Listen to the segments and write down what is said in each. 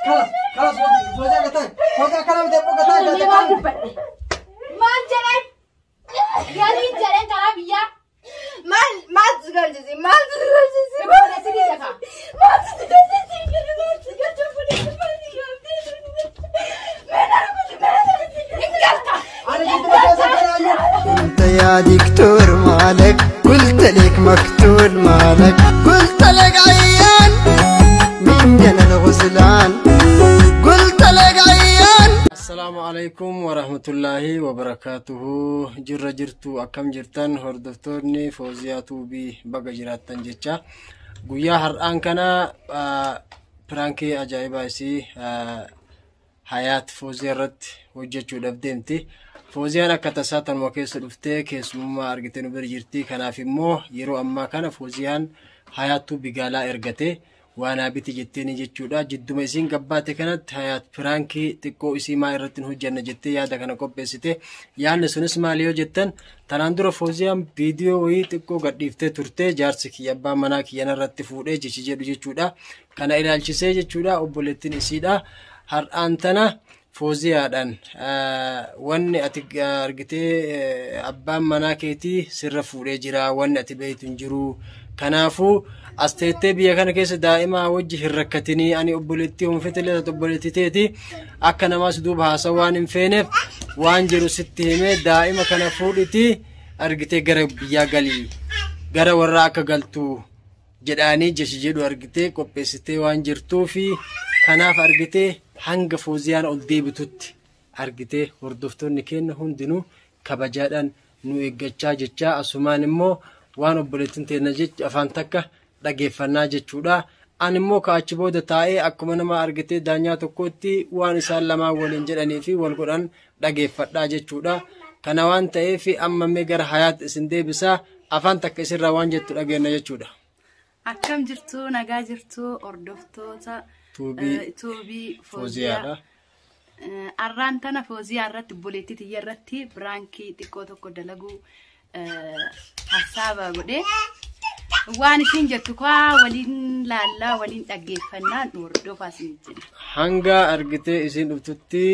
خلاص خلاص فوزي قتاي فوزي كلام ده قتاي ما جرى يا ريت جرى كلاميا ما تقول جزي ما تقول جزي ما انت يا دكتور مالك قلت لك مقتول مالك قلت لك عيان من جنى الغسلان قلت لك عيان. السلام عليكم ورحمة الله وبركاته. جرتو أكم جرتن هردفتورني فوزياتو بي بقى جراتن جتشا قويا هرآن كنا برانكي أجايبا سي حياة فوزيرت وجتشو دفديمتي فوزيانا كتساتن وكيس الفتي كيس مما أرغتين برجرتي كنا في مو يرو أما كان فوزيان حياتو بقالا إرغتي وانا بيتي جتيني جتشودا جدو ميسين قباتي كانت حياة فرانكي تكو اسي ما إرتين هجانا جتي يادا كان قبسيتي يعني سنس ماليو جتن تناندرو فوزيان فيديو وي تكو قديفتي ترتي جارسكي يبا مناكي يانا رتفوده جيشيجيدو جتشودا كان إلالشيسي جتشودا وبولتين اسيدا هر أنتنا فوزيادان واني أرغتي أبا مناكيتي سرفوده جرا واني أتبايت انجرو كنافو أستيتي بيا كان كيس دائما وجه الركتني أني أبولتي ومفتلة أبولتي تيتي أكنا ما سدوبها سوان فينف وانجرو ستيمة دائما كان فولتي أرجتي قرب بيا قلي قرب وراك قلتو جداني جشجدو أرجتي كوبيستي وانجرتو في كناف أرجتي هنگ فوزيان أولدي بتوت أرجتي وردفتون نكين هندنو كبجادن نو إجتشا جتشا أسمان مو وان أبولتين تنجت أفانتكه dhageeffannaa jechuudha. Ani immoo kaachi booda taa'ee akkuma nama argitee daanyaa tokkotti waan isaan lamaan waliin jedhanii fi wal godhan dhageeffadhaa jechuudha. Kana waan ta'eef amma mee gara hayaat isin deebisaa afaan takka isirraa waan jettu dhageenya jechuudha. Akkam jirtu nagaa jirtu hordoftoota tuubii Fooziyaadha. Arraan tana Fooziyaa irratti buleetti xiyya irratti biraankii xiqqoo tokko dalaguu hasaaba godhee waan isin jettu kwa waliin laalla waliin dhageeffannaa hordofaa isin jenna. Hanga argitee isin dhuftutti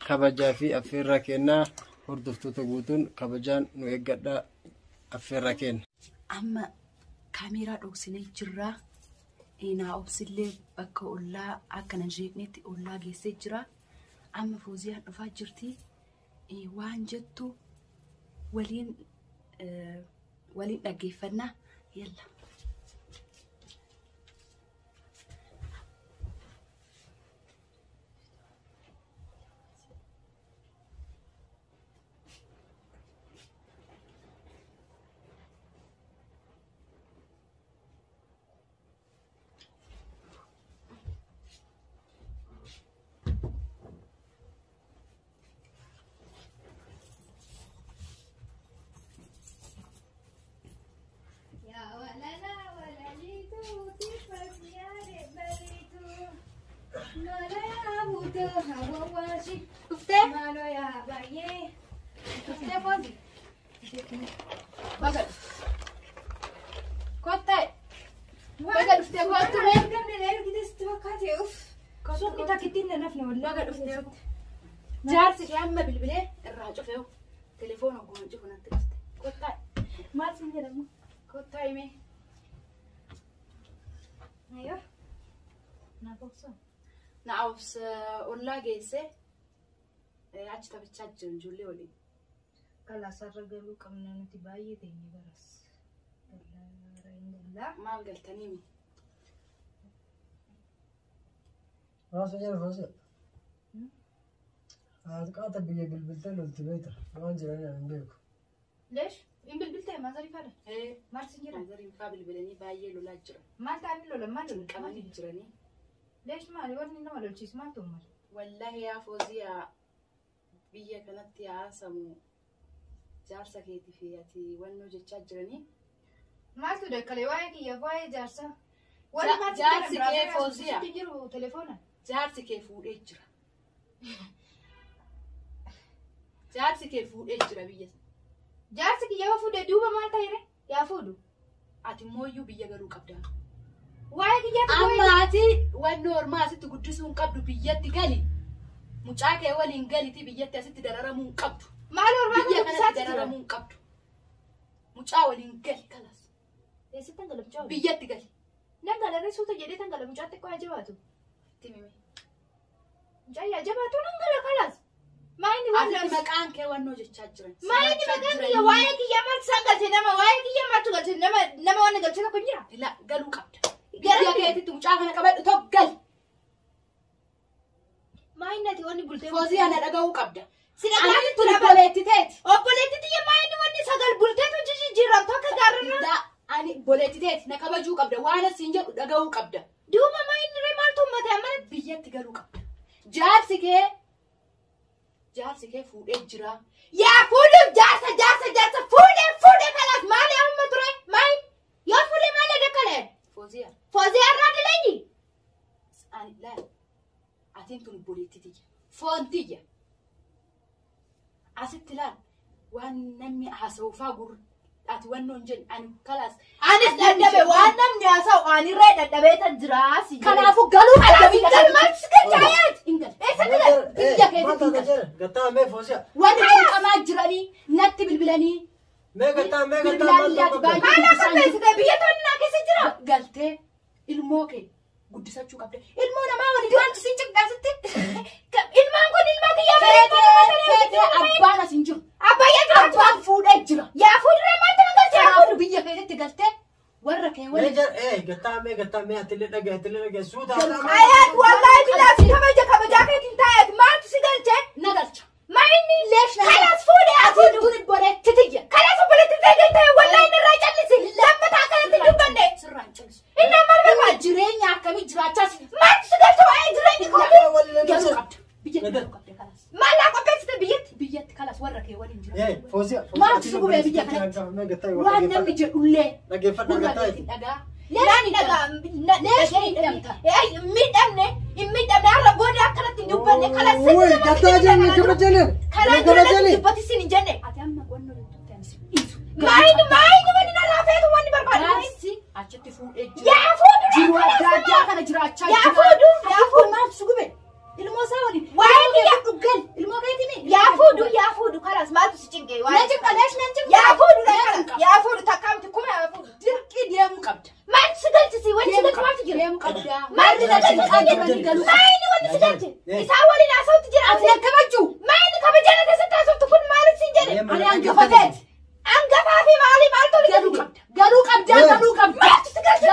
kabajaa fi affeerraa kennaa hordoftoota guutuun kabajaan nu eeggadhaa affeerraa kenna. Amma kaameeraa dhoksinee jirra. Naa obsillee bakka ollaa akkana jeeqnetti ollaa geessee jira. Amma Fooziyaan dhufaa jirti. Waan jettu waliin dhageeffannaa. يلا شفتي؟ مالو يا بايه شفتي فوزي؟ بقى كوتاي بقى شفتي كوتاي قبل لا كده استوكاتي اوف سوق انت كدينا نفنا ولا بقى شفتي جارسك يا عم بالبلي الراجع فيه تليفونه قوم شوفوا انت كوتاي ما تسمعي كوتاي مي ايوه نعوس ولا جيسه عاد تبتشجن جولي ولي كلا سرقلو كمنا نتبايي تاني برس لا ما قلتني مي راس يا فوزي هذا قاطع بيجي بالبلتين والتبيتر ما انزل انا من بيكم ليش؟ إن بالبلتين ما زري فعلا إيه ما تسجل ما زري قابل بلني بايي له لا جرا ما تعمل له لما له كمان يجرني ليش ما ورني نما لو تشيس ما تمر والله يا فوزيا بيا كانت يا سمو جارسا كيتي فياتي وانو جتشجرني ما تدرك لي وايد يا وايد جارسا ولا ما جارسي كيف فوزيا تجرو تليفونه جارسي كيف ودجرا جارسي كيف ودجرا بيا جارسي يا فودو دوبا ما تايره يا فودو ati moyu biya garu qabda Waa'ee kiyyaatti Ammaati wanni ormaa asitti guddisuu hin qabdu biyyatti gali. Mucaa kee waliin galiti biyyatti asitti dararamuu hin qabdu. maal ormaa Biyya kana kanatti dararamuu hin qabdu. Mucaa waliin gali kalas. eessatti hangala mucaa Biyyatti gali. nangalarree suuta jedhee hangala mucaatti qo'aa jabaatu Timime. mucaa yaa jabaatu nangala kalas maayini Ati waan maqaan kee wannoo jechaa jiran. maayini maqaan kiyya waa'ee kiyyaa maaltu isaan galche nama waa'ee kiyyaa maaltu galche nama waan galche tokko hin jira Ila galuu qabda. Gara Biyya keetitti mucaa kana qabadhu tokko gali. maayini ati wanni bultee Foozii ana dhaga'uu qabda. sida Ani gaafatti tuni laba boleetti teeti. obboleetti tiyya maayini wanni sagal bulteetu jijjiiramtu akka gaarrarra Ila ani boleetti teeti na kabajuu qabda. Waan asiin jedhu dhaga'uu qabda. duuba maayini ree maaltu ummate amma Biyyatti galuu qabda. Jaarsi kee fuudhee jira. yaa fuudhuuf jaarsa fuudhee kanaaf maali amma ture maayin yoo fuudhee maali dakkalee Fooziyaa. foozii irraa dilenyi Ani laal. Atiin tuni boleetti tiyya. Foon tiyya. Asitti laal. Waan namni haasa'uufaa gurra. Ati wannoo hin jenne ani kalaas. anis dadhabe waan namni haasa'u anirree dadhabee tan jiraasi Kanaafuu galuu qabda biyya gal keetitti. maaltu si galchaayaat Ingal. eessatti gal Biyya keetitti Mata ingal. jere. Gataa mee foosiya. Wanti tuqamaa jiranii natti bilbilanii. Mee gataa Bilbilaan maal baay'ee maal akka beeksite biyya toonni naa keessa jira galtee ilmoo kee guddisachuu qabda. Ilmoo namaa waliin wanti siin ciqdaasitti. ilmaan kun ilmaa kiyyaa Feetee abbaan as hin jiru. abbayyaa jira Abbaan fuudhee jira. yaa fuudhee maaltu na galchee Kanaafuu biyya keetitti galtee warra kee Mee waliin. jere gataa mee atillee dhagee suuta. ayaat wallahi bilaasi kabajaa keetiin taayaat maaltu si galchee Na galcha. maayini Leesh na kalaas fuudhee Atiin afuudhu tuni boleetti tiyya. kalaas obboleetti ta'e wallahi nirraa callisi lammataa kanatti dubbanne Sirraan callisi. inni amma barbaadu Jireenya akkamii jiraachaas maaltu si galchee waa'ee jireenyi kooti galuu qabda. Biyyatti galuu qabda kalaas. maallaa qopheessite biyyatti Biyyatti kalaas warra kee waliin jira. Foosiya. Maaltu si gubee biyya kanatti? Mee gataa Waan namni jedhullee. dhaggeeffadha Gurra gataa. keetiin dhagaa. Nani dhagaa miidhamne har'a booda akkanatti hin dubbanne kalaas Wuy gataa jenne kabajane. kalaan jireenyi dubbatti sin hin jenne Ati amma wannoo loltuutti ani si dhiisu. maayini wanni narraa feetu wanni barbaadu Gaarsi achitti fuudhee jira. yaa fuudhu Jiru adda addaa kana jiraachaa yaa fuudhu yaa fuudhu Maaltu si gube? Ilmoo isaa waliin. Waan biyya dhuggal. Ilmoo keetiin. yaa fuudhu kalaas maaltu si cinqee Na cinqa leesh na cinqa. yaa fuudhu yaa fuudhu takkaamti kuma yaa fuudhu Dirqii deemuu qabda. maaltu si galchisi wanni si galchi maaltu jira Deemuu qabda. maaltu si galchi maayini wanni si galchi isaan waliin haasawutti jira Ati akka kabajuu. maayini kabajana keessatti haasawutti kun maaliif sin jedhe Ani hangafateeti. hangafaa fi maali maaltu Galuu qabda. Galuu qabda. Galuu qabda. maaltu si galchi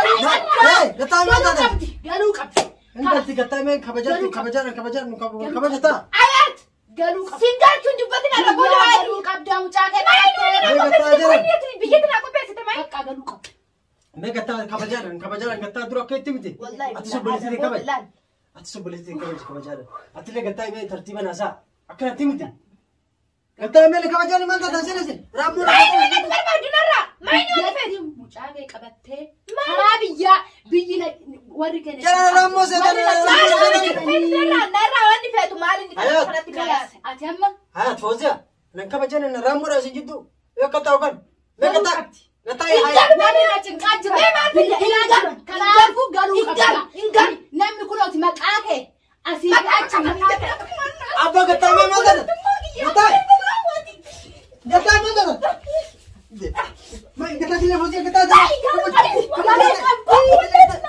Gataa Galuu maal qabdi. Galuu qabdi. Ingalti gataa mee kabajaan kabajata. ayaat Galuu qabda. sin galchuun dubbatin har'a booda waa'ee Galuu qabda mucaa kee. biyyatti naa qopheessite maayini Bakka galuu qabda. Mee gataa kabajaan gataa dura akka itti miti. wallahi Ati sobboleetti kabaj. laal Ati sobboleetti kabajaan. Atillee gataa mee tartiiba naasaa akkanatti miti. Gataa mee kabajaan maal taatan sinis raammoo maayini wanni barbaadu narraa maayini wanni feeti Mucaa kee qabattee karaa biyyi warri keenya. Jara raammoo seetan. narraa wanni feetu maali inni Ayaat. kanatti kalaase Ati amma Hayat Fauziya nan kabajaan na raammoo isin jiddu yoo gataa kan mee gataa gataa namni na cinqaa jira. Biyya ilaalaa. Kanaafuu galuu qabda. Namni kunooti maqaa kee asii achi maqaa kee. Abba gataa mee maal taatan? Gataa maal taatan? Mai gataa kile Fauziya gataa taatan.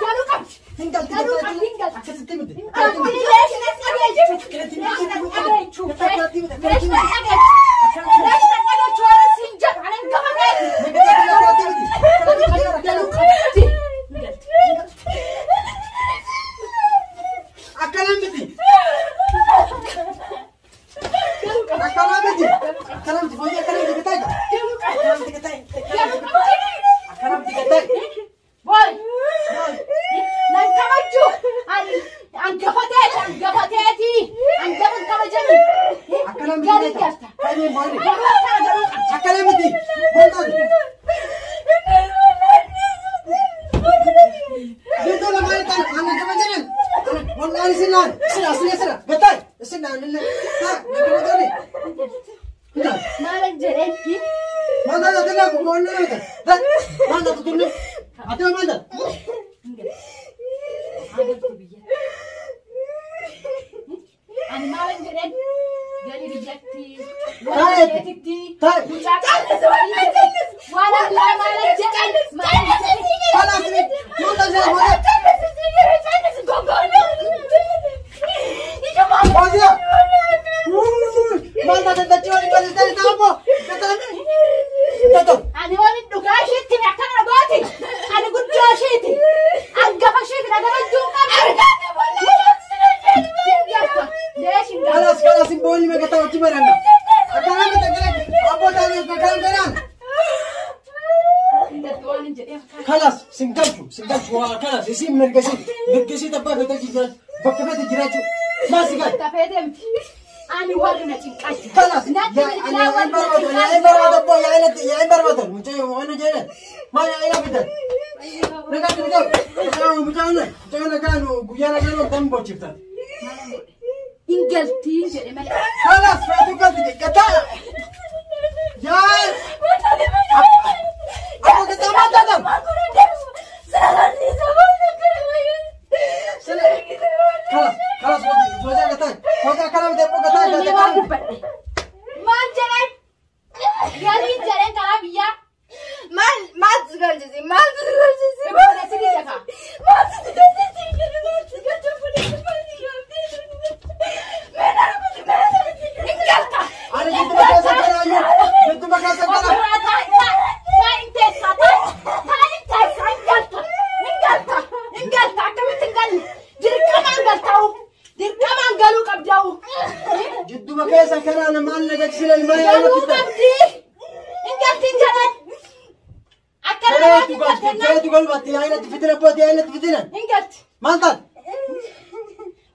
Galuu qabdi. Hingalti Galuu gataa qabdi. kile akkasitti miti. Akkanaa miti. Akkanaa miti. Akkanaa miti Fauziya akkanaa miti gataa. Akkanaa miti gataa. Akkanaa miti gataa. Akkanaa miti gataa. Kaayee maali? Akkanaa miti. Maal taate? Gitu lah main tan, anak kebajaran. Wallahi sinan, sila. Gatai, sinan nila. Ha, kebajaran. Enggak. Mana ada telah aku kau nak? Dah, mana tu tu? Ada mana? أنا ما بنجرب قالي رجعتي طيب ولا لا ما رجعت ما خلاص ما تنزل فوزيا ما تتجاوز بس تابو أنا وين الدكاشيتي نحكي قاتي أنا قلت جاشيتي أنقفشيتي أنا رجوم خلاص بقول ما قطعوا تمرنا أكلام تقولك أبو تاني كلام كلام خلاص سنقفوا خلاص يسيب نرقسي تبقى بتجي بكفة تجراجو ما سقط تفيدم أنا ورنا تنقاش خلاص يا عين بربطل وانا جاي ما يا عين بدل نقعد بجانا كانوا قيانا كانوا دم بوشفتان إنجلتي جري ملك خلاص فاتو قتال يا أبو قتال ما تدم خلاص فوزا قتال فوزا كلام دبو قتال ما جري يعني جري كلام يا ما تقول جزي ما تقول جزي ما تقول جزي ما تقول أنا جد ما كاسة كلام جد ما كاسة كلام جد ما كاسة كلام ما لنا قد سلا الماء أنا كده تقول باتي عينة تفتنا باتي عينة تفتنا ما انت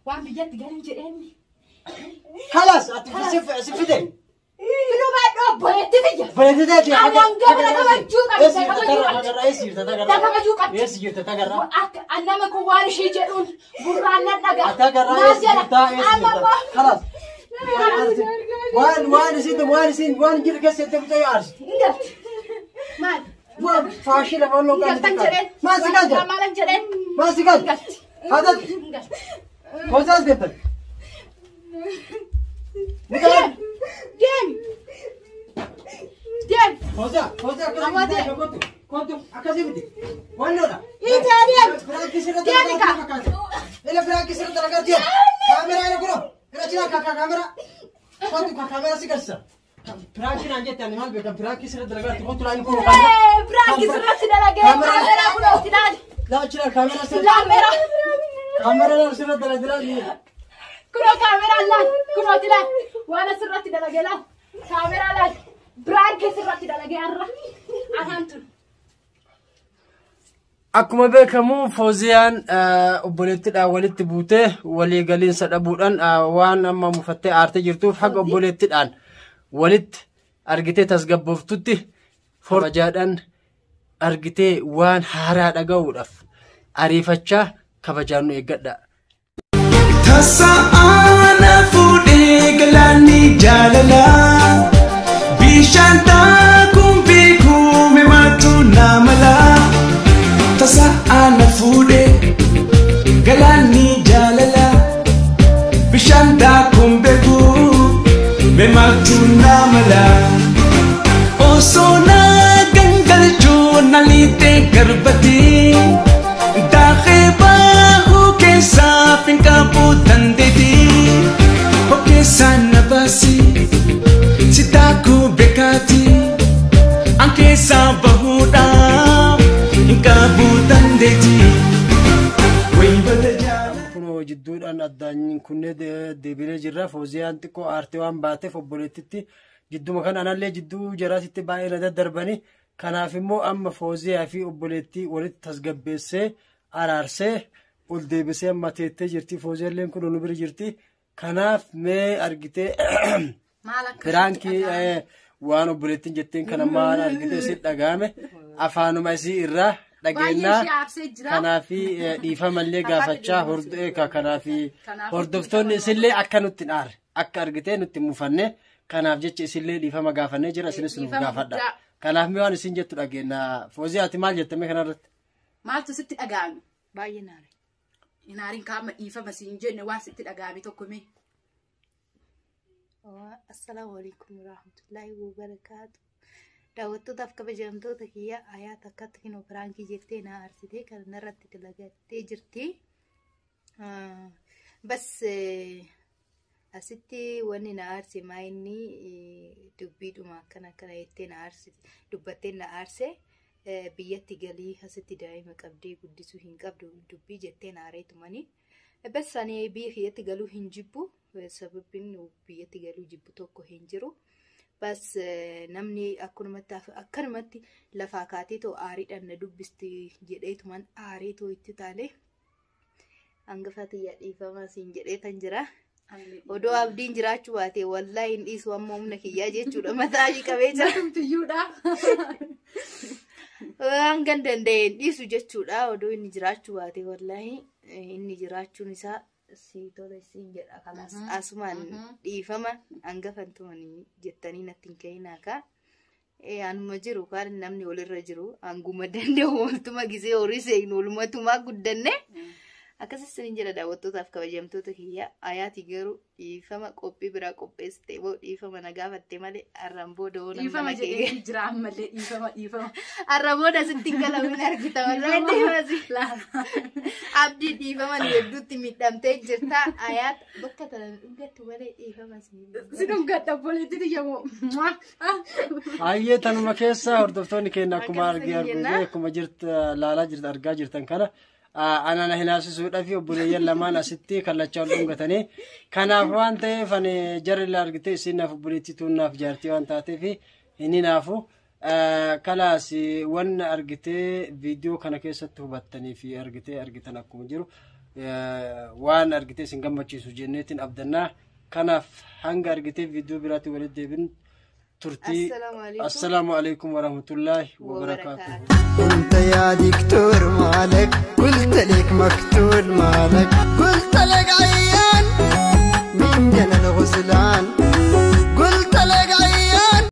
وعم بجد قال جريمي خلاص سفتين منو بعد بوليتي بلدتي أنا قبل أتوجه أنا ما كوان شيء جرون برانا نجا خلاص وان جيل كسر تبتدي عارس وان فاشلة والله ما سكت هذا فوزاز بيتك ديم فوزا كنت أكاسيبتي وانا لا فراكي سيرة تلقى كاميرا أنا كلو أنا شيلا كاميرا كنت كاميرا سيكسر فراكي نانجت يعني مال بيكم فراكي سيرة تلقى كنت لاين كلو براكي سرت دلقة كاميرا كلو تناد لا شيلا كاميرا سيرة تلقى كلو كاميرا لا كلو تناد وانا سرت دلقة لا كاميرا لا براكي سرت دلقة أنا akkuma beekamu Fooziyaan obboleettiidhaan walitti buutee walii galiinsa dhabuudhaan waan amma mufattee aartee jirtuuf haga obboleettiidhaan walitti argitee tasgabbooftutti kabajaadhaan argitee waan haaraa dhaga'uudhaaf ariifachaa kabajaan nu eeggadha. Tasaana fuudhee galaanni jaalala bishaan taakuun beekuu meemaatu naamala. Tasaana fuudhee galaanni jaalala bishaan taakuun beekuu meemaatu naamala. Osoo na gangalchuu na liitee garbatee daakee baahuu keessaa finqaabuu dandeetii hokkeessaan na baasii si taakuu beekaatii an keessaa bahuudhaaf finqaabuu dandeetii waybata jaalala. Kunoo jidduudhaan addaan kunnee deebilee jirra. Fooziyaan xiqqoo aartee waan baateef obboleettitti jidduma kan anallee jidduu jaraatitti baay'ee na daddarbanii kanaaf immoo amma Fooziyaa fi obboleettii walitti tasgabbeessee araarsee ol deebisee amma teettee jirti. Fooziyaalleen kun nu bira jirti. Kanaaf mee argitee firaankii waan obboleettiin jetteen kana maal argitee si dhagaame afaanuma isii irraa dhageenyaa kanaaf dhiifamallee gaafachaa kanaaf hordoftoonni isillee akka nutti dhaare akka argitee nutti mufanne kanaaf jecha isillee dhiifama gaafannee jira isinis nuuf gaafadha. Kanaaf mee waan isin jettu dhageenya. Fooziyaati maal jettame kanarratti? Maaltu sitti dhagaame? Baay'ee naare. inaarin kaama dhiifama siin jenne waan sitti dhagaame tokkome. Assalamu alaikum warahmatullahi wabarakatuh. Daawwattootaaf kabajamtoota kiyya ayaa takkatti kinoo firaankii jettee na aarsitee kan narratti dalagattee jirti. Bas asitti wanni na aarse maayinni dubbiidhuma akkana jettee na aarsite dubbattee na aarse. Biyyatti galii asitti daa'ima qabdee guddisuu hin qabdu dubbii jettee naareetumanii bas ani biyya kiyyatti galuu hin jibbu sababni biyyatti galuu jibbu tokko hin jiru bas namni akkanumatti lafaa kaatee too aariidhaan na dubbisti jedheetuman aaree too itti taale hangafaatti dhiifama siin jedheetan jira. Odoo abdiin jiraachuu baate wallaahi hin dhiisu amma humna kiyyaa jechuudha mataa qabee jira. Waan danda'een dhiisu jechuudha odoo inni jiraachuu baate wallaahi inni jiraachuun isaa si tola siin jedha kalaas asumaan dhiifama hangafantumanii jettanii natti hin ka'inaakaa anuma jiru kaan namni walirra jiru hanguma danda'u waltuma gisee horii seegnu walumatumaa guddanne akkasumas jedha daawwattootaaf kabajamtoota kiyya ayaati garuu dhiifama qophii biraa qopheessite boo dhiifama na gaafatte malee arraan booda oo dhiifama jedhee jira ammallee dhiifama arraan booda sitti galamin argita malee dhiifama abdii dhiifama hedduutti miidhamtee jirta ayaat bakka tana dhugatti malee dhiifama si dhuggadha poliitii yamoo ayyee tanuma keessa hordoftoonni keenya akkuma akkuma jirta laalaa jirta argaa jirtan kana ana na hinaasisuudha fi obboleeyyan lamaan asitti kallachaa ol dhungatanii kanaaf waan ta'eef ani jarri la argite isin naaf obboleettii tuunnaaf jaartii waan taateef inni naafu kalaas waan argite viidiyoo kana keessatti hubattanii fi argitan akkuma jiru waan argite isin gammachiisu jenneetiin abdannaa kanaaf hanga argite viidiyoo biraatti walitti deebin turtii. Assalamu alaikum warahmatullahi wabarakatuh. انت يا دكتور مالك قلت لك مكتوب